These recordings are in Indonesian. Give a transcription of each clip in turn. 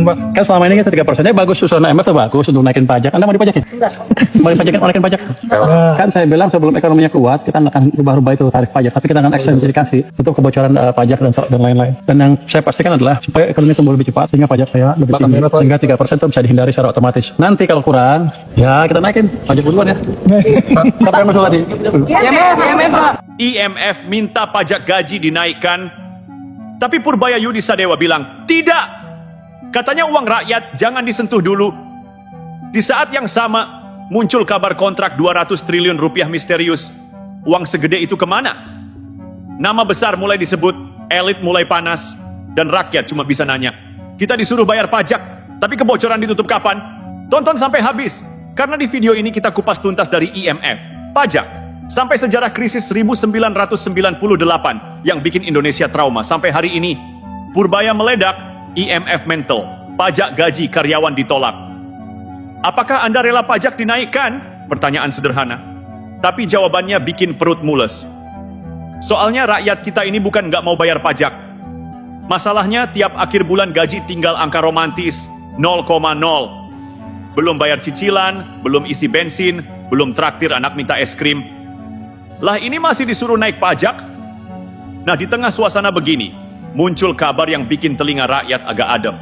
Kan selama ini kita 3%-nya bagus, usulan IMF itu bagus untuk naikin pajak. Anda mau dipajakin? Mau dipajakin, naikin pajak? Kan saya bilang sebelum ekonominya kuat, kita akan rubah-rubah itu tarif pajak. Tapi kita akan ekstensifikasi untuk kebocoran pajak dan lain-lain. Dan yang saya pastikan adalah supaya ekonomi tumbuh lebih cepat, sehingga pajak saya lebih tinggi. Sehingga 3% itu bisa dihindari secara otomatis. Nanti kalau kurang, ya kita naikin pajak duluan ya. Siapa yang masuk tadi? IMF minta pajak gaji dinaikkan, tapi Purbaya Yudi Sadewa bilang, tidak. Katanya uang rakyat jangan disentuh dulu. Di saat yang sama, muncul kabar kontrak 200 triliun rupiah misterius. Uang segede itu kemana? Nama besar mulai disebut, elit mulai panas, dan rakyat cuma bisa nanya. Kita disuruh bayar pajak, tapi kebocoran ditutup kapan? Tonton sampai habis, karena di video ini kita kupas tuntas dari IMF. Pajak, sampai sejarah krisis 1998 yang bikin Indonesia trauma sampai hari ini. Purbaya meledak, IMF mental, pajak gaji karyawan ditolak. Apakah Anda rela pajak dinaikkan? Pertanyaan sederhana. Tapi jawabannya bikin perut mules. Soalnya rakyat kita ini bukan nggak mau bayar pajak. Masalahnya tiap akhir bulan gaji tinggal angka romantis 0,0. Belum bayar cicilan, belum isi bensin, belum traktir anak minta es krim. Lah ini masih disuruh naik pajak? Nah di tengah suasana begini, muncul kabar yang bikin telinga rakyat agak adem.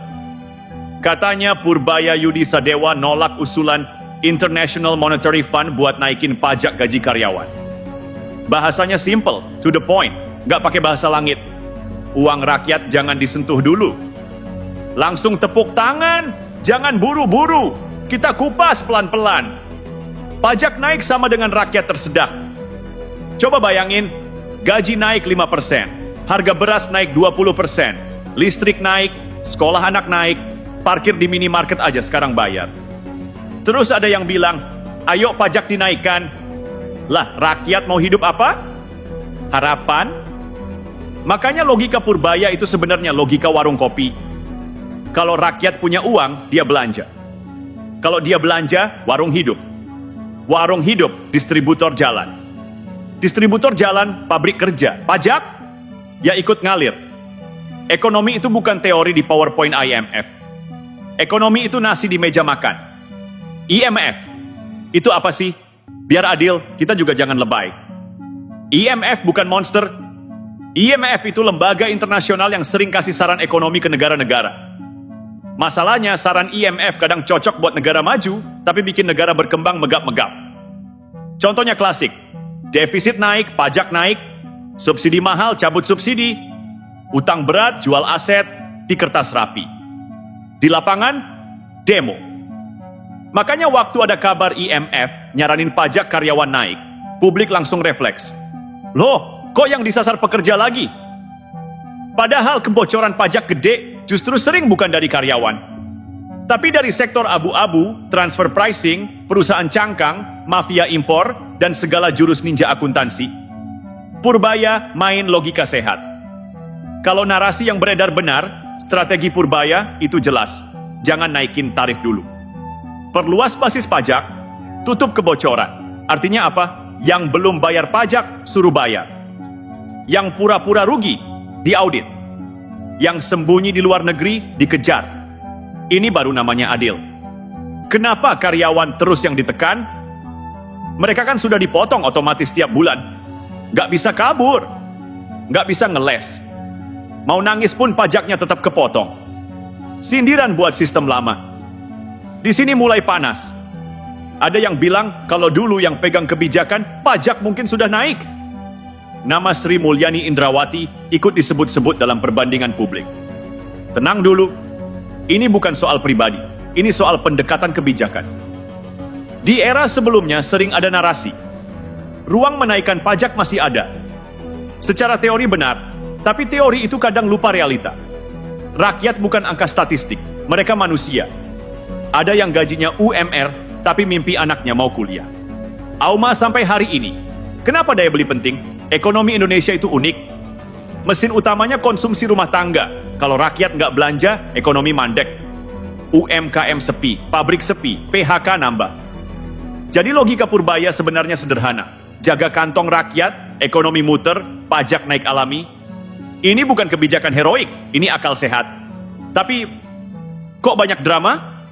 Katanya Purbaya Yudi Sadewa nolak usulan International Monetary Fund buat naikin pajak gaji karyawan. Bahasanya simple, to the point, nggak pakai bahasa langit. Uang rakyat jangan disentuh dulu. Langsung tepuk tangan, jangan buru-buru. Kita kupas pelan-pelan. Pajak naik sama dengan rakyat tersedak. Coba bayangin, gaji naik 5%. Harga beras naik 20%, listrik naik, sekolah anak naik, parkir di minimarket aja sekarang bayar. Terus ada yang bilang, ayo pajak dinaikkan. Lah, rakyat mau hidup apa? Harapan? Makanya logika Purbaya itu sebenarnya logika warung kopi. Kalau rakyat punya uang, dia belanja. Kalau dia belanja, warung hidup. Warung hidup, distributor jalan. Distributor jalan, pabrik kerja. Pajak? Ya ikut ngalir. Ekonomi itu bukan teori di PowerPoint IMF. Ekonomi itu nasi di meja makan. IMF, itu apa sih? Biar adil, kita juga jangan lebay. IMF bukan monster. IMF itu lembaga internasional yang sering kasih saran ekonomi ke negara-negara. Masalahnya saran IMF kadang cocok buat negara maju, tapi bikin negara berkembang megap-megap. Contohnya klasik, defisit naik, pajak naik, subsidi mahal, cabut subsidi. Utang berat, jual aset, di kertas rapi. Di lapangan, demo. Makanya waktu ada kabar IMF nyaranin pajak karyawan naik, publik langsung refleks. Loh, kok yang disasar pekerja lagi? Padahal kebocoran pajak gede justru sering bukan dari karyawan. Tapi dari sektor abu-abu, transfer pricing, perusahaan cangkang, mafia impor, dan segala jurus ninja akuntansi. Purbaya main logika sehat. Kalau narasi yang beredar benar, strategi Purbaya itu jelas. Jangan naikin tarif dulu. Perluas basis pajak, tutup kebocoran. Artinya apa? Yang belum bayar pajak, suruh bayar. Yang pura-pura rugi, diaudit. Yang sembunyi di luar negeri, dikejar. Ini baru namanya adil. Kenapa karyawan terus yang ditekan? Mereka kan sudah dipotong otomatis tiap bulan. Nggak bisa kabur, nggak bisa ngeles. Mau nangis pun pajaknya tetap kepotong. Sindiran buat sistem lama. Di sini mulai panas. Ada yang bilang kalau dulu yang pegang kebijakan, pajak mungkin sudah naik. Nama Sri Mulyani Indrawati ikut disebut-sebut dalam perbandingan publik. Tenang dulu, ini bukan soal pribadi, ini soal pendekatan kebijakan. Di era sebelumnya sering ada narasi, ruang menaikkan pajak masih ada. Secara teori benar, tapi teori itu kadang lupa realita. Rakyat bukan angka statistik, mereka manusia. Ada yang gajinya UMR, tapi mimpi anaknya mau kuliah. Auma sampai hari ini. Kenapa daya beli penting? Ekonomi Indonesia itu unik. Mesin utamanya konsumsi rumah tangga. Kalau rakyat nggak belanja, ekonomi mandek. UMKM sepi, pabrik sepi, PHK nambah. Jadi logika Purbaya sebenarnya sederhana. Jaga kantong rakyat, ekonomi muter, pajak naik alami. Ini bukan kebijakan heroik, ini akal sehat. Tapi Kok banyak drama?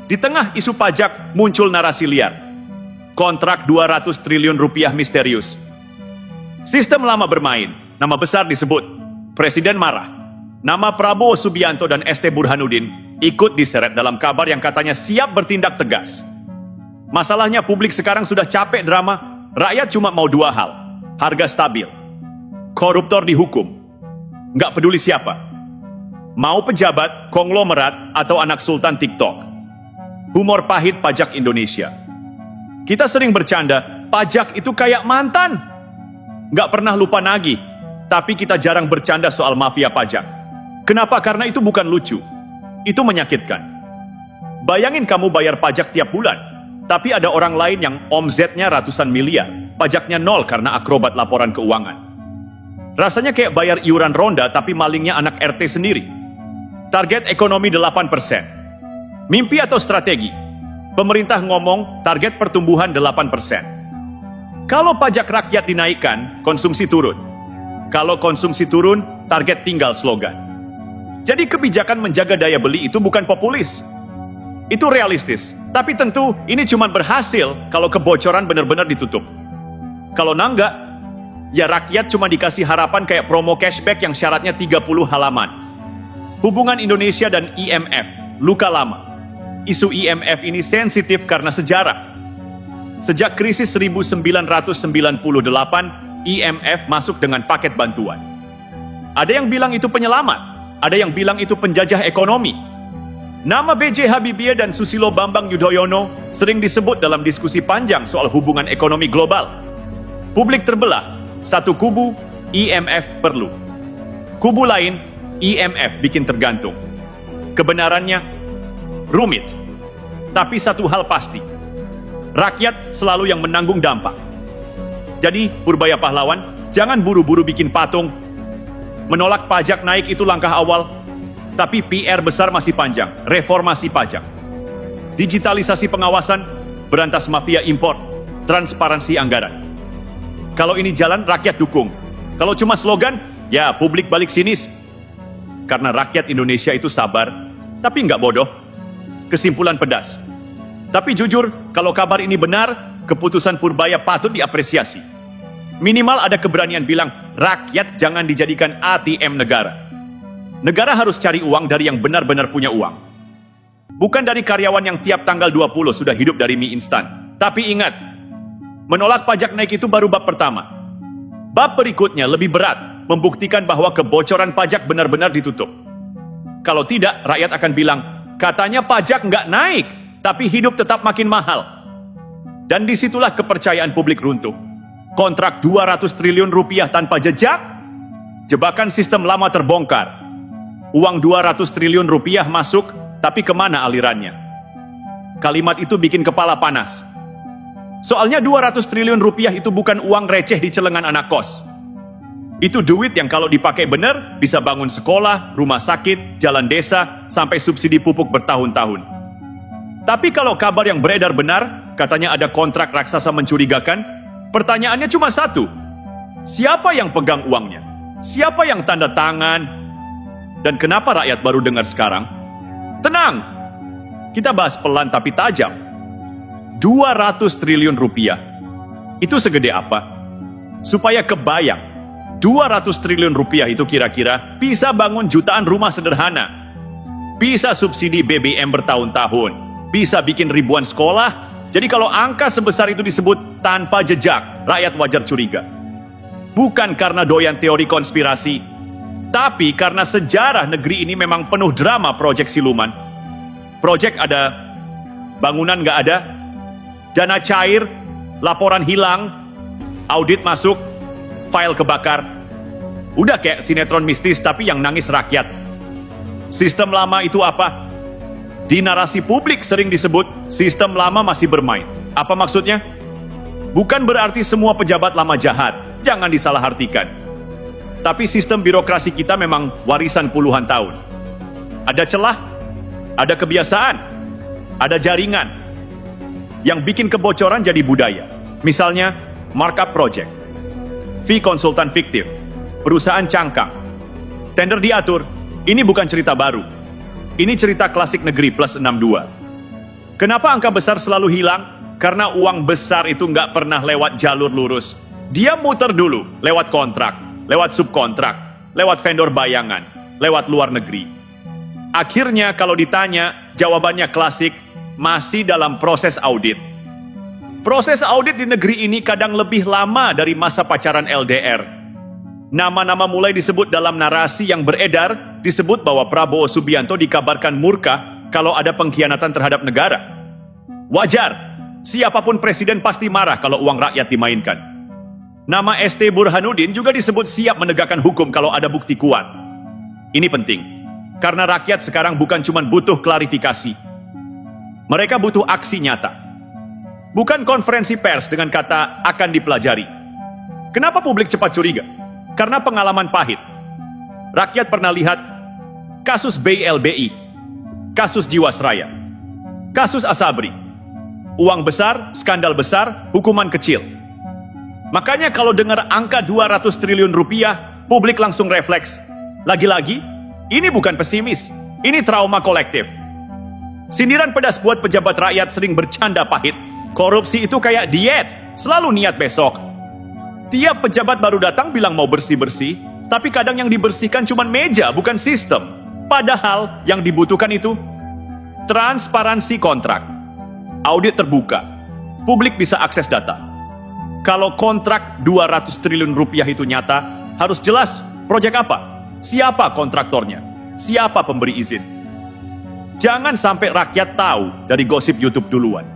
Di tengah isu pajak muncul narasi liar. Kontrak 200 triliun rupiah misterius. Sistem lama bermain, nama besar disebut. Presiden marah. Nama Prabowo Subianto dan ST Burhanuddin ikut diseret dalam kabar yang katanya siap bertindak tegas. Masalahnya publik sekarang sudah capek drama, rakyat cuma mau dua hal. Harga stabil. Koruptor dihukum. Nggak peduli siapa. Mau pejabat, konglomerat, atau anak sultan TikTok. Humor pahit pajak Indonesia. Kita sering bercanda, pajak itu kayak mantan. Nggak pernah lupa nagih, tapi kita jarang bercanda soal mafia pajak. Kenapa? Karena itu bukan lucu. Itu menyakitkan. Bayangin kamu bayar pajak tiap bulan, tapi ada orang lain yang omzetnya ratusan miliar, pajaknya nol karena akrobat laporan keuangan. Rasanya kayak bayar iuran ronda tapi malingnya anak RT sendiri. Target ekonomi 8%. Mimpi atau strategi? Pemerintah ngomong target pertumbuhan 8%. Kalau pajak rakyat dinaikkan, konsumsi turun. Kalau konsumsi turun, target tinggal slogan. Jadi kebijakan menjaga daya beli itu bukan populis. Itu realistis. Tapi tentu ini cuma berhasil kalau kebocoran benar-benar ditutup. Kalau enggak, ya rakyat cuma dikasih harapan kayak promo cashback yang syaratnya 30 halaman. Hubungan Indonesia dan IMF, luka lama. Isu IMF ini sensitif karena sejarah. Sejak krisis 1998, IMF masuk dengan paket bantuan. Ada yang bilang itu penyelamat, ada yang bilang itu penjajah ekonomi. Nama B.J. Habibie dan Susilo Bambang Yudhoyono sering disebut dalam diskusi panjang soal hubungan ekonomi global. Publik terbelah, satu kubu, IMF perlu. Kubu lain, IMF bikin tergantung. Kebenarannya, rumit. Tapi satu hal pasti, rakyat selalu yang menanggung dampak. Jadi, Purbaya pahlawan, jangan buru-buru bikin patung. Menolak pajak naik itu langkah awal, tapi PR besar masih panjang, reformasi pajak. Digitalisasi pengawasan, berantas mafia impor, transparansi anggaran. Kalau ini jalan, rakyat dukung. Kalau cuma slogan, ya publik balik sinis. Karena rakyat Indonesia itu sabar, tapi nggak bodoh. Kesimpulan pedas. Tapi jujur, kalau kabar ini benar, keputusan Purbaya patut diapresiasi. Minimal ada keberanian bilang, rakyat jangan dijadikan ATM negara. Negara harus cari uang dari yang benar-benar punya uang. Bukan dari karyawan yang tiap tanggal 20 sudah hidup dari mie instan. Tapi ingat, menolak pajak naik itu baru bab pertama. Bab berikutnya lebih berat, membuktikan bahwa kebocoran pajak benar-benar ditutup. Kalau tidak, rakyat akan bilang, katanya pajak nggak naik, tapi hidup tetap makin mahal. Dan disitulah kepercayaan publik runtuh. Kontrak 200 triliun rupiah tanpa jejak, jebakan sistem lama terbongkar. Uang 200 triliun rupiah masuk, tapi kemana alirannya? Kalimat itu bikin kepala panas. Soalnya 200 triliun rupiah itu bukan uang receh di celengan anak kos. Itu duit yang kalau dipakai benar, bisa bangun sekolah, rumah sakit, jalan desa, sampai subsidi pupuk bertahun-tahun. Tapi kalau kabar yang beredar benar, katanya ada kontrak raksasa mencurigakan, pertanyaannya cuma satu. Siapa yang pegang uangnya? Siapa yang tanda tangan? Dan kenapa rakyat baru dengar sekarang? Tenang, kita bahas pelan tapi tajam. 200 triliun rupiah. Itu segede apa? Supaya kebayang, 200 triliun rupiah itu kira-kira bisa bangun jutaan rumah sederhana. Bisa subsidi BBM bertahun-tahun. Bisa bikin ribuan sekolah. Jadi kalau angka sebesar itu disebut tanpa jejak, rakyat wajar curiga. Bukan karena doyan teori konspirasi, tapi karena sejarah negeri ini memang penuh drama proyek siluman. Proyek ada, bangunan nggak ada, dana cair, laporan hilang, audit masuk, file kebakar. Udah kayak sinetron mistis tapi yang nangis rakyat. Sistem lama itu apa? Di narasi publik sering disebut sistem lama masih bermain. Apa maksudnya? Bukan berarti semua pejabat lama jahat. Jangan disalahartikan. Tapi sistem birokrasi kita memang warisan puluhan tahun. Ada celah, ada kebiasaan, ada jaringan. Yang bikin kebocoran jadi budaya. Misalnya, markup project. Fee konsultan fiktif, perusahaan cangkang, tender diatur. Ini bukan cerita baru. Ini cerita klasik negeri plus 62. Kenapa angka besar selalu hilang? Karena uang besar itu nggak pernah lewat jalur lurus. Dia muter dulu, lewat kontrak, lewat subkontrak, lewat vendor bayangan, lewat luar negeri. Akhirnya kalau ditanya, jawabannya klasik, masih dalam proses audit. Proses audit di negeri ini kadang lebih lama dari masa pacaran LDR. Nama-nama mulai disebut dalam narasi yang beredar, disebut bahwa Prabowo Subianto dikabarkan murka kalau ada pengkhianatan terhadap negara. Wajar, siapapun presiden pasti marah kalau uang rakyat dimainkan. Nama ST Burhanuddin juga disebut siap menegakkan hukum kalau ada bukti kuat. Ini penting, karena rakyat sekarang bukan cuma butuh klarifikasi. Mereka butuh aksi nyata. Bukan konferensi pers dengan kata akan dipelajari. Kenapa publik cepat curiga? Karena pengalaman pahit. Rakyat pernah lihat kasus BLBI, kasus Jiwasraya, kasus Asabri. Uang besar, skandal besar, hukuman kecil. Makanya kalau dengar angka 200 triliun rupiah, publik langsung refleks. Lagi-lagi, ini bukan pesimis, ini trauma kolektif. Sindiran pedas buat pejabat rakyat sering bercanda pahit. Korupsi itu kayak diet, selalu niat besok. Tiap pejabat baru datang bilang mau bersih-bersih, tapi kadang yang dibersihkan cuma meja, bukan sistem. Padahal yang dibutuhkan itu transparansi kontrak, audit terbuka, publik bisa akses data. Kalau kontrak 200 triliun rupiah itu nyata, harus jelas proyek apa, siapa kontraktornya, siapa pemberi izin. Jangan sampai rakyat tahu dari gosip YouTube duluan.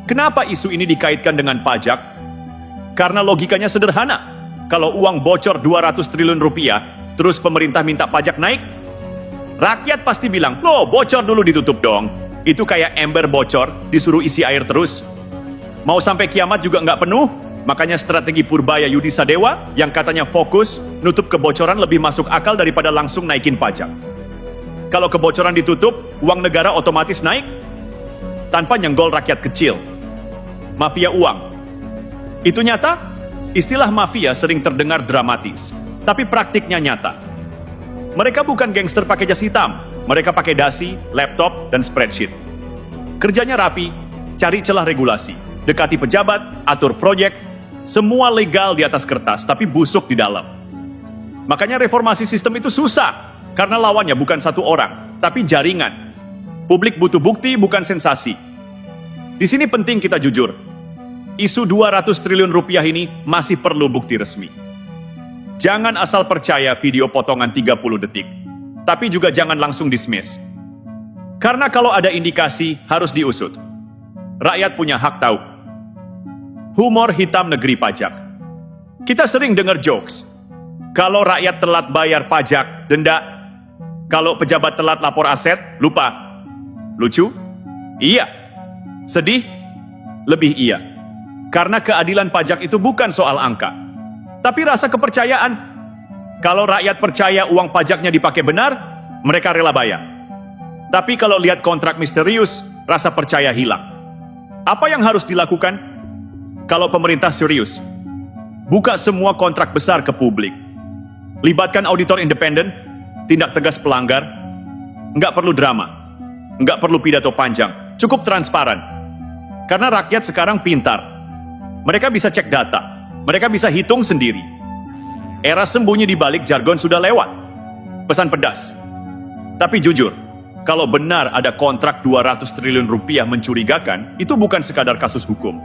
Kenapa isu ini dikaitkan dengan pajak? Karena logikanya sederhana. Kalau uang bocor 200 triliun rupiah, terus pemerintah minta pajak naik, rakyat pasti bilang, loh bocor dulu ditutup dong. Itu kayak ember bocor, disuruh isi air terus. Mau sampai kiamat juga nggak penuh, makanya strategi Purbaya Yudi Sadewa yang katanya fokus, nutup kebocoran lebih masuk akal daripada langsung naikin pajak. Kalau kebocoran ditutup, uang negara otomatis naik, tanpa nyenggol rakyat kecil. Mafia uang. Itu nyata? Istilah mafia sering terdengar dramatis, tapi praktiknya nyata. Mereka bukan gangster pakai jas hitam, mereka pakai dasi, laptop, dan spreadsheet. Kerjanya rapi, cari celah regulasi, dekati pejabat, atur proyek, semua legal di atas kertas, tapi busuk di dalam. Makanya reformasi sistem itu susah, karena lawannya bukan satu orang, tapi jaringan. Publik butuh bukti, bukan sensasi. Di sini penting kita jujur. Isu 200 triliun rupiah ini masih perlu bukti resmi. Jangan asal percaya video potongan 30 detik. Tapi juga jangan langsung dismiss. Karena kalau ada indikasi, harus diusut. Rakyat punya hak tahu. Humor hitam negeri pajak. Kita sering dengar jokes. Kalau rakyat telat bayar pajak, denda. Kalau pejabat telat lapor aset, lupa. Lucu? Iya. Sedih? Lebih iya. Karena keadilan pajak itu bukan soal angka, tapi rasa kepercayaan. Kalau rakyat percaya uang pajaknya dipakai benar, mereka rela bayar. Tapi kalau lihat kontrak misterius, rasa percaya hilang. Apa yang harus dilakukan? Kalau pemerintah serius, buka semua kontrak besar ke publik. Libatkan auditor independen, tindak tegas pelanggar, nggak perlu drama, nggak perlu pidato panjang, cukup transparan. Karena rakyat sekarang pintar. Mereka bisa cek data, mereka bisa hitung sendiri. Era sembunyi di balik jargon sudah lewat. Pesan pedas. Tapi jujur, kalau benar ada kontrak 200 triliun rupiah mencurigakan, itu bukan sekadar kasus hukum.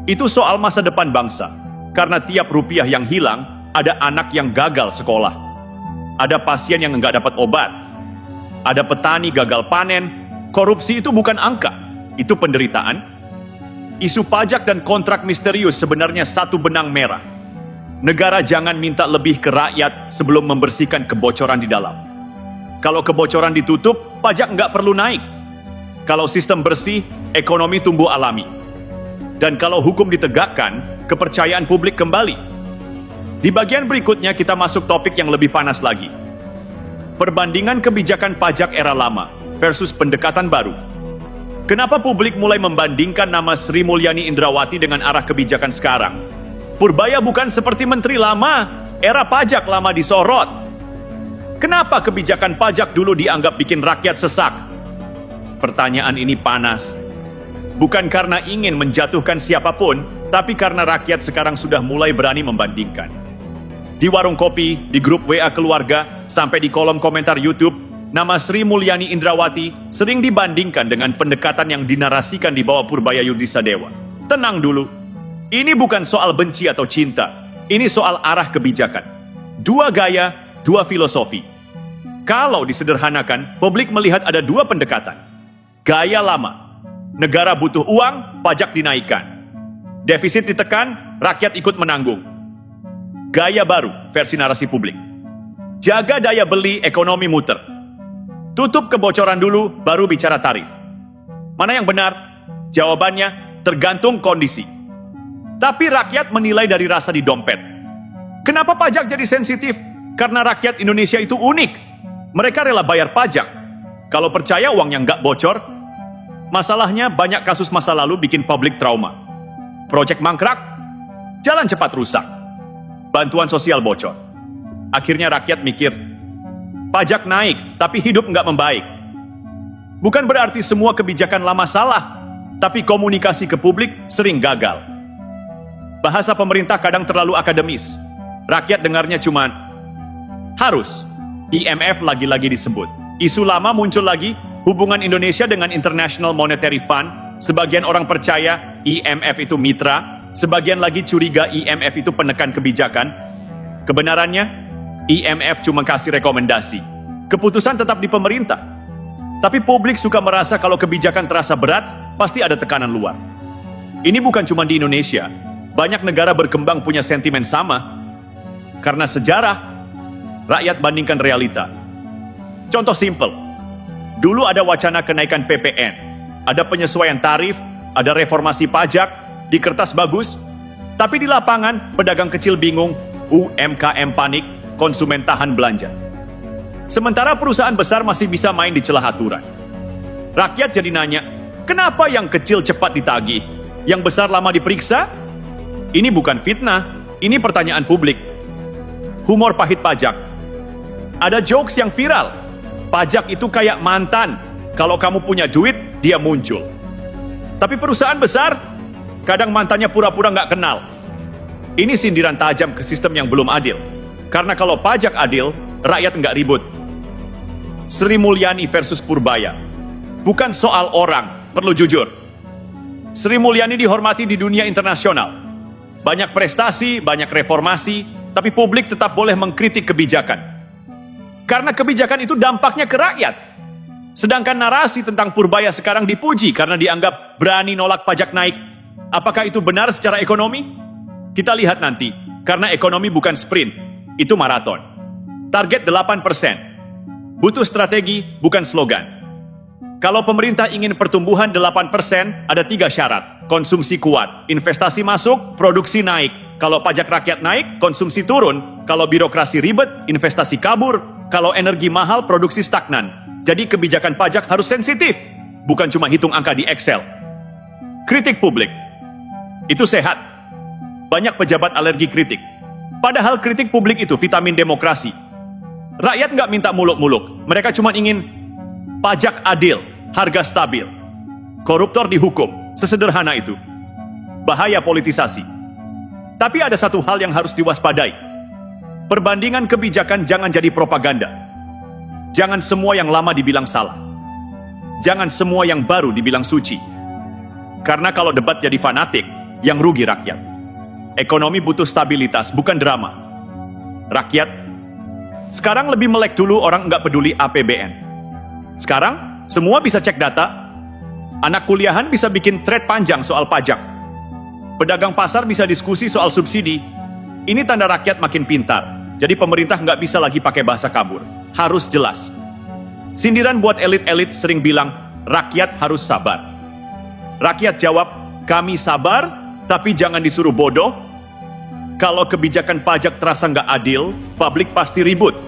Itu soal masa depan bangsa. Karena tiap rupiah yang hilang, ada anak yang gagal sekolah. Ada pasien yang nggak dapat obat. Ada petani gagal panen. Korupsi itu bukan angka, itu penderitaan. Isu pajak dan kontrak misterius sebenarnya satu benang merah. Negara jangan minta lebih ke rakyat sebelum membersihkan kebocoran di dalam. Kalau kebocoran ditutup, pajak nggak perlu naik. Kalau sistem bersih, ekonomi tumbuh alami. Dan kalau hukum ditegakkan, kepercayaan publik kembali. Di bagian berikutnya kita masuk topik yang lebih panas lagi. Perbandingan kebijakan pajak era lama versus pendekatan baru. Kenapa publik mulai membandingkan nama Sri Mulyani Indrawati dengan arah kebijakan sekarang? Purbaya bukan seperti menteri lama, era pajak lama disorot. Kenapa kebijakan pajak dulu dianggap bikin rakyat sesak? Pertanyaan ini panas. Bukan karena ingin menjatuhkan siapapun, tapi karena rakyat sekarang sudah mulai berani membandingkan. Di warung kopi, di grup WA keluarga, sampai di kolom komentar YouTube, nama Sri Mulyani Indrawati sering dibandingkan dengan pendekatan yang dinarasikan di bawah Purbaya Yudisadewa. Tenang dulu, ini bukan soal benci atau cinta, ini soal arah kebijakan. Dua gaya, dua filosofi. Kalau disederhanakan, publik melihat ada dua pendekatan. Gaya lama, negara butuh uang, pajak dinaikkan. Defisit ditekan, rakyat ikut menanggung. Gaya baru, versi narasi publik. Jaga daya beli, ekonomi muter. Tutup kebocoran dulu, baru bicara tarif. Mana yang benar? Jawabannya tergantung kondisi. Tapi rakyat menilai dari rasa di dompet. Kenapa pajak jadi sensitif? Karena rakyat Indonesia itu unik. Mereka rela bayar pajak. Kalau percaya uangnya nggak bocor, masalahnya banyak kasus masa lalu bikin publik trauma. Proyek mangkrak, jalan cepat rusak. Bantuan sosial bocor. Akhirnya rakyat mikir, pajak naik, tapi hidup nggak membaik. Bukan berarti semua kebijakan lama salah, tapi komunikasi ke publik sering gagal. Bahasa pemerintah kadang terlalu akademis. Rakyat dengarnya cuman, harus. IMF lagi-lagi disebut. Isu lama muncul lagi, hubungan Indonesia dengan International Monetary Fund. Sebagian orang percaya IMF itu mitra, sebagian lagi curiga IMF itu penekan kebijakan. Kebenarannya, IMF cuma kasih rekomendasi. Keputusan tetap di pemerintah. Tapi publik suka merasa kalau kebijakan terasa berat, pasti ada tekanan luar. Ini bukan cuma di Indonesia. Banyak negara berkembang punya sentimen sama. Karena sejarah, rakyat bandingkan realita. Contoh simpel. Dulu ada wacana kenaikan PPN. Ada penyesuaian tarif, ada reformasi pajak, di kertas bagus. Tapi di lapangan, pedagang kecil bingung, UMKM panik, konsumen tahan belanja. Sementara perusahaan besar masih bisa main di celah aturan. Rakyat jadi nanya, kenapa yang kecil cepat ditagih? Yang besar lama diperiksa? Ini bukan fitnah, ini pertanyaan publik. Humor pahit pajak. Ada jokes yang viral. Pajak itu kayak mantan. Kalau kamu punya duit, dia muncul. Tapi perusahaan besar, kadang mantannya pura-pura nggak kenal. Ini sindiran tajam ke sistem yang belum adil. Karena kalau pajak adil, rakyat nggak ribut. Sri Mulyani versus Purbaya. Bukan soal orang, perlu jujur. Sri Mulyani dihormati di dunia internasional. Banyak prestasi, banyak reformasi, tapi publik tetap boleh mengkritik kebijakan. Karena kebijakan itu dampaknya ke rakyat. Sedangkan narasi tentang Purbaya sekarang dipuji karena dianggap berani nolak pajak naik. Apakah itu benar secara ekonomi? Kita lihat nanti, karena ekonomi bukan sprint, itu maraton. Target 8%. Butuh strategi, bukan slogan. Kalau pemerintah ingin pertumbuhan 8%, ada 3 syarat. Konsumsi kuat, investasi masuk, produksi naik. Kalau pajak rakyat naik, konsumsi turun. Kalau birokrasi ribet, investasi kabur. Kalau energi mahal, produksi stagnan. Jadi kebijakan pajak harus sensitif, bukan cuma hitung angka di Excel. Kritik publik. Itu sehat. Banyak pejabat alergi kritik. Padahal kritik publik itu vitamin demokrasi. Rakyat nggak minta muluk-muluk. Mereka cuma ingin pajak adil, harga stabil. Koruptor dihukum. Sesederhana itu. Bahaya politisasi. Tapi ada satu hal yang harus diwaspadai. Perbandingan kebijakan jangan jadi propaganda. Jangan semua yang lama dibilang salah. Jangan semua yang baru dibilang suci. Karena kalau debat jadi fanatik, yang rugi rakyat. Ekonomi butuh stabilitas, bukan drama. Rakyat, sekarang lebih melek dulu orang nggak peduli APBN. Sekarang, semua bisa cek data. Anak kuliahan bisa bikin thread panjang soal pajak. Pedagang pasar bisa diskusi soal subsidi. Ini tanda rakyat makin pintar. Jadi pemerintah nggak bisa lagi pakai bahasa kabur. Harus jelas. Sindiran buat elit-elit sering bilang, rakyat harus sabar. Rakyat jawab, kami sabar, tapi jangan disuruh bodoh. Kalau kebijakan pajak terasa nggak adil, publik pasti ribut.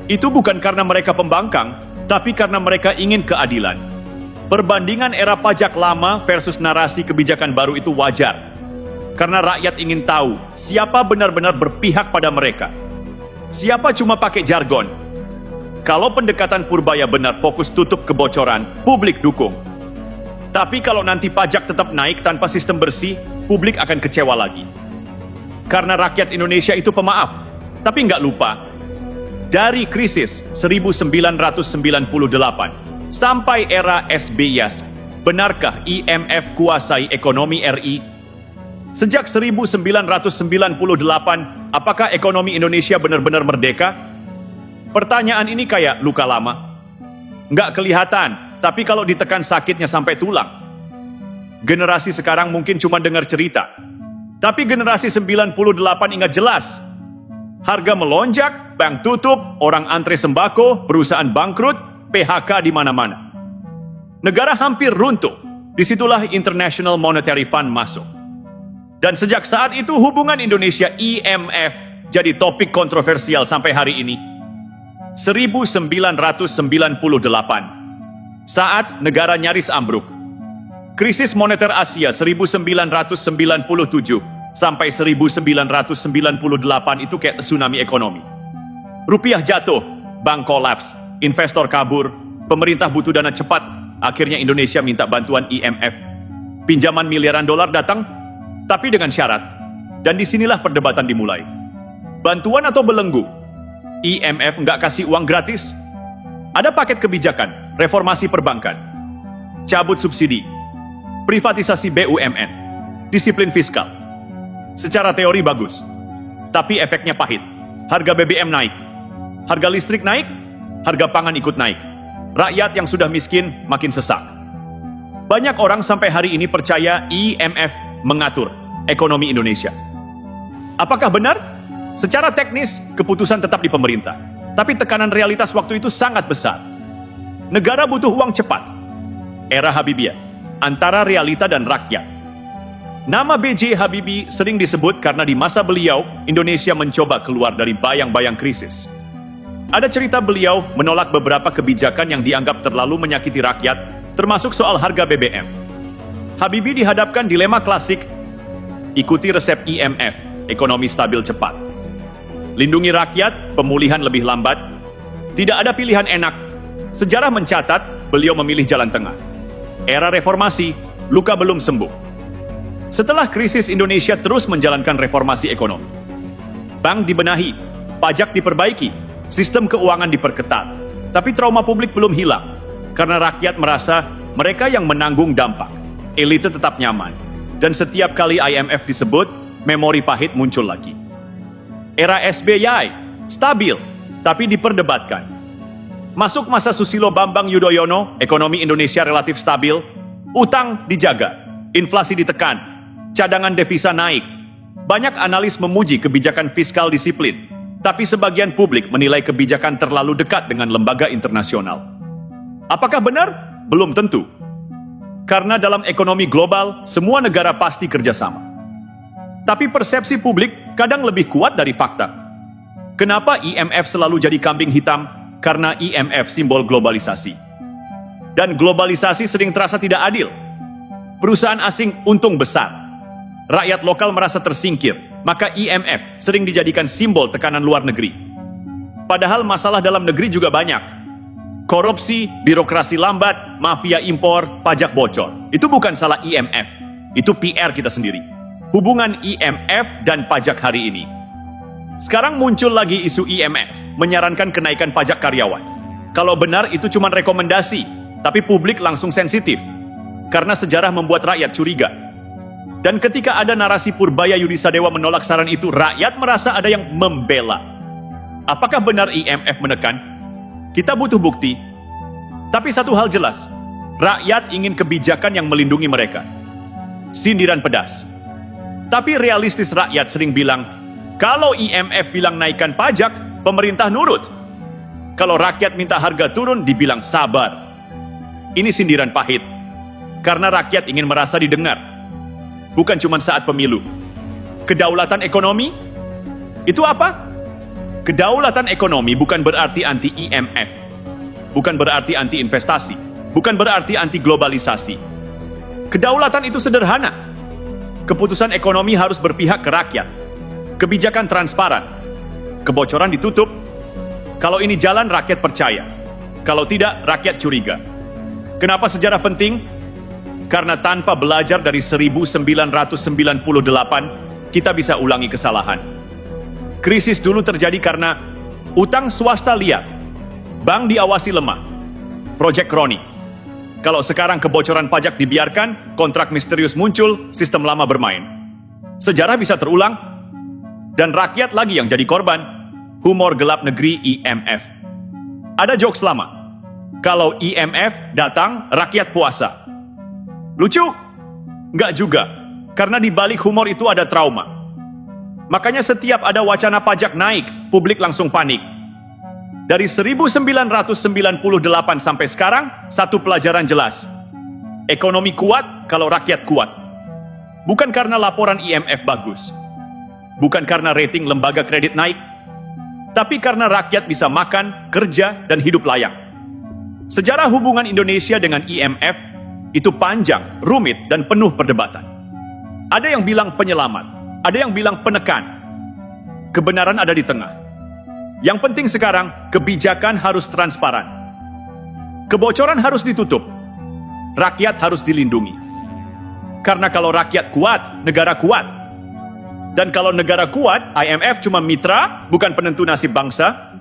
Itu bukan karena mereka pembangkang, tapi karena mereka ingin keadilan. Perbandingan era pajak lama versus narasi kebijakan baru itu wajar. Karena rakyat ingin tahu siapa benar-benar berpihak pada mereka. Siapa cuma pakai jargon. Kalau pendekatan Purbaya benar fokus tutup kebocoran, publik dukung. Tapi kalau nanti pajak tetap naik tanpa sistem bersih, publik akan kecewa lagi. Karena rakyat Indonesia itu pemaaf, tapi nggak lupa. Dari krisis 1998 sampai era SBY, benarkah IMF kuasai ekonomi RI? Sejak 1998, apakah ekonomi Indonesia benar-benar merdeka? Pertanyaan ini kayak luka lama. Nggak kelihatan, tapi kalau ditekan sakitnya sampai tulang. Generasi sekarang mungkin cuma dengar cerita. Tapi generasi 98 ingat jelas. Harga melonjak, bank tutup, orang antre sembako, perusahaan bangkrut, PHK di mana-mana. Negara hampir runtuh. Disitulah International Monetary Fund masuk. Dan sejak saat itu hubungan Indonesia IMF jadi topik kontroversial sampai hari ini. 1998, saat negara nyaris ambruk. Krisis moneter Asia 1997 sampai 1998 itu kayak tsunami ekonomi. Rupiah jatuh, bank kolaps, investor kabur, pemerintah butuh dana cepat, akhirnya Indonesia minta bantuan IMF. Pinjaman miliaran dolar datang, tapi dengan syarat. Dan disinilah perdebatan dimulai. Bantuan atau belenggu? IMF nggak kasih uang gratis. Ada paket kebijakan, reformasi perbankan, cabut subsidi, privatisasi BUMN, disiplin fiskal. Secara teori bagus, tapi efeknya pahit. Harga BBM naik, harga listrik naik, harga pangan ikut naik. Rakyat yang sudah miskin makin sesak. Banyak orang sampai hari ini percaya IMF mengatur ekonomi Indonesia. Apakah benar? Secara teknis, keputusan tetap di pemerintah. Tapi tekanan realitas waktu itu sangat besar. Negara butuh uang cepat. Era Habibiyah, antara realita dan rakyat. Nama B.J. Habibie sering disebut karena di masa beliau, Indonesia mencoba keluar dari bayang-bayang krisis. Ada cerita beliau menolak beberapa kebijakan yang dianggap terlalu menyakiti rakyat, termasuk soal harga BBM. Habibie dihadapkan dilema klasik, ikuti resep IMF, ekonomi stabil cepat. Lindungi rakyat, pemulihan lebih lambat. Tidak ada pilihan enak. Sejarah mencatat, beliau memilih jalan tengah. Era reformasi, luka belum sembuh. Setelah krisis, Indonesia terus menjalankan reformasi ekonomi. Bank dibenahi, pajak diperbaiki, sistem keuangan diperketat. Tapi trauma publik belum hilang, karena rakyat merasa mereka yang menanggung dampak. Elite tetap nyaman. Dan setiap kali IMF disebut, memori pahit muncul lagi. Era SBY, stabil, tapi diperdebatkan. Masuk masa Susilo Bambang Yudhoyono, ekonomi Indonesia relatif stabil, utang dijaga, inflasi ditekan, cadangan devisa naik. Banyak analis memuji kebijakan fiskal disiplin, tapi sebagian publik menilai kebijakan terlalu dekat dengan lembaga internasional. Apakah benar? Belum tentu. Karena dalam ekonomi global, semua negara pasti kerjasama. Tapi persepsi publik kadang lebih kuat dari fakta. Kenapa IMF selalu jadi kambing hitam? Karena IMF simbol globalisasi. Dan globalisasi sering terasa tidak adil. Perusahaan asing untung besar. Rakyat lokal merasa tersingkir, maka IMF sering dijadikan simbol tekanan luar negeri. Padahal masalah dalam negeri juga banyak. Korupsi, birokrasi lambat, mafia impor, pajak bocor. Itu bukan salah IMF. Itu PR kita sendiri. Hubungan IMF dan pajak hari ini. Sekarang muncul lagi isu IMF menyarankan kenaikan pajak karyawan. Kalau benar itu cuma rekomendasi, tapi publik langsung sensitif. Karena sejarah membuat rakyat curiga. Dan ketika ada narasi Purbaya Yudisadewa menolak saran itu, rakyat merasa ada yang membela. Apakah benar IMF menekan? Kita butuh bukti. Tapi satu hal jelas, rakyat ingin kebijakan yang melindungi mereka. Sindiran pedas. Tapi realistis rakyat sering bilang, kalau IMF bilang naikkan pajak, pemerintah nurut. Kalau rakyat minta harga turun, dibilang sabar. Ini sindiran pahit. Karena rakyat ingin merasa didengar. Bukan cuma saat pemilu. Kedaulatan ekonomi? Itu apa? Kedaulatan ekonomi bukan berarti anti IMF. Bukan berarti anti investasi. Bukan berarti anti globalisasi. Kedaulatan itu sederhana. Keputusan ekonomi harus berpihak ke rakyat. Kebijakan transparan. Kebocoran ditutup. Kalau ini jalan, rakyat percaya. Kalau tidak, rakyat curiga. Kenapa sejarah penting? Karena tanpa belajar dari 1998, kita bisa ulangi kesalahan. Krisis dulu terjadi karena utang swasta liar, bank diawasi lemah, proyek kroni. Kalau sekarang kebocoran pajak dibiarkan, kontrak misterius muncul, sistem lama bermain. Sejarah bisa terulang, dan rakyat lagi yang jadi korban. Humor gelap negeri IMF. Ada jokes lama. Kalau IMF datang, rakyat puasa. Lucu? Enggak juga, karena di balik humor itu ada trauma. Makanya setiap ada wacana pajak naik, publik langsung panik. Dari 1998 sampai sekarang, satu pelajaran jelas. Ekonomi kuat kalau rakyat kuat. Bukan karena laporan IMF bagus. Bukan karena rating lembaga kredit naik. Tapi karena rakyat bisa makan, kerja, dan hidup layak. Sejarah hubungan Indonesia dengan IMF itu panjang, rumit, dan penuh perdebatan. Ada yang bilang penyelamat, ada yang bilang penekan. Kebenaran ada di tengah. Yang penting sekarang, kebijakan harus transparan. Kebocoran harus ditutup. Rakyat harus dilindungi. Karena kalau rakyat kuat, negara kuat. Dan kalau negara kuat, IMF cuma mitra, bukan penentu nasib bangsa.